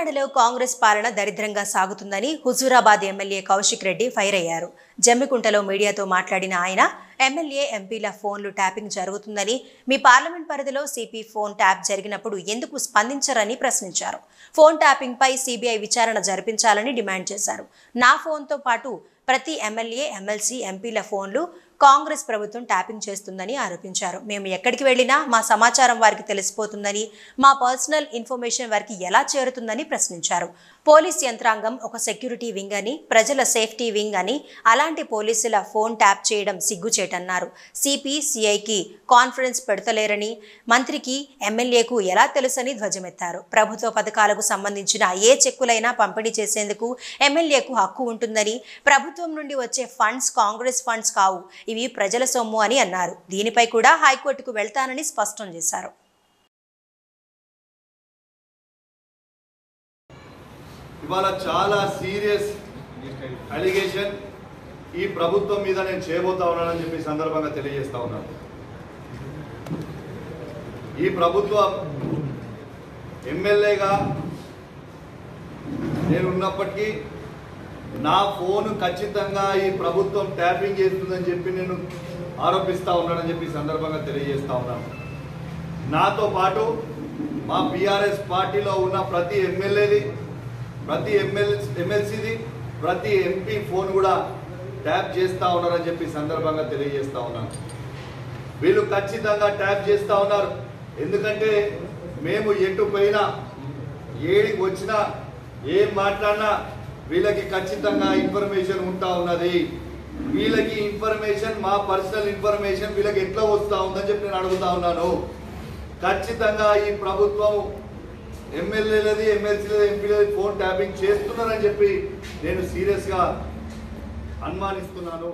కాకినాడలో కాంగ్రెస్ పాలన దరిద్రంగా సాగుతుందని హుజూరాబాద్ ఎమ్మెల్యే కౌశిక్ రెడ్డి ఫైర్ అయ్యారు. జమ్మికుంటలో మీడియాతో మాట్లాడిన ఆయన ఎమ్మెల్యే ఎంపీల ఫోన్లు ట్యాపింగ్ జరుగుతుందని, మీ పార్లమెంట్ పరిధిలో సిపి ఫోన్ ట్యాప్ జరిగినప్పుడు ఎందుకు స్పందించరని ప్రశ్నించారు. ఫోన్ ట్యాపింగ్ పై సిబిఐ విచారణ జరిపించాలని డిమాండ్ చేశారు. నా ఫోన్తో పాటు ప్రతి ఎమ్మెల్యే, ఎమ్మెల్సీ, ఎంపీల ఫోన్లు కాంగ్రెస్ ప్రభుత్వం ట్యాపింగ్ చేస్తుందని ఆరోపించారు. మేము ఎక్కడికి వెళ్లినా మా సమాచారం వారికి తెలిసిపోతుందని, మా పర్సనల్ ఇన్ఫర్మేషన్ వారికి ఎలా చేరుతుందని ప్రశ్నించారు. పోలీస్ యంత్రాంగం ఒక సెక్యూరిటీ వింగ్ అని, ప్రజల సేఫ్టీ వింగ్ అని, అలాంటి పోలీసుల ఫోన్ ట్యాప్ చేయడం సిగ్గుచేటన్నారు. సిపి, సిఐకి కాన్ఫరెన్స్ పెడతలేరని, మంత్రికి, ఎమ్మెల్యేకు ఎలా తెలుసని ధ్వజమెత్తారు. ప్రభుత్వ పథకాలకు సంబంధించిన ఏ చెక్కులైనా పంపిణీ చేసేందుకు ఎమ్మెల్యేకు హక్కు ఉంటుందని, ప్రభుత్వం నుండి వచ్చే ఫండ్స్ కాంగ్రెస్ ఫండ్స్ కావు, ఇవి ప్రజల సొమ్ము అని అన్నారు. దీనిపై కూడా హైకోర్టుకు వెళ్తానని స్పష్టం చేశారు. ఇవాళ చాలా సీరియస్ అలిగేషన్ ఈ ప్రభుత్వం మీద నేను చేయబోతా ఉన్నానని చెప్పి సందర్భంగా తెలియజేస్తా ఉన్నాను. ఈ ప్రభుత్వం ఎమ్మెల్యేగా నేను ఉన్నప్పటికీ నా ఫోను ఖచ్చితంగా ఈ ప్రభుత్వం ట్యాపింగ్ చేస్తుందని చెప్పి నేను ఆరోపిస్తూ ఉన్నానని చెప్పి సందర్భంగా తెలియజేస్తా ఉన్నాను. నాతో పాటు మా బీఆర్ఎస్ పార్టీలో ఉన్న ప్రతి ఎమ్మెల్యేది, ప్రతి ఎమ్మెల్సీది, ప్రతి ఎంపీ ఫోన్ కూడా ట్యాప్ చేస్తూ ఉన్నారని చెప్పి సందర్భంగా తెలియజేస్తా ఉన్నాను. వీళ్ళు ఖచ్చితంగా ట్యాప్ చేస్తూ ఉన్నారు. ఎందుకంటే మేము ఎటు పోయినా, ఏడికి వచ్చినా, ఏం మాట్లాడినా వీళ్ళకి ఖచ్చితంగా ఇన్ఫర్మేషన్ ఉంటా ఉన్నది. వీళ్ళకి ఇన్ఫర్మేషన్, మా పర్సనల్ ఇన్ఫర్మేషన్ వీళ్ళకి ఎట్లా వస్తూ ఉందని చెప్పి నేను అడుగుతా ఉన్నాను. ఖచ్చితంగా ఈ ప్రభుత్వం ఎమ్మెల్యేలది, ఎమ్మెల్సీలది, ఎంపీలది ఫోన్ ట్యాపింగ్ చేస్తున్నారని చెప్పి నేను సీరియస్గా అనుమానిస్తున్నాను.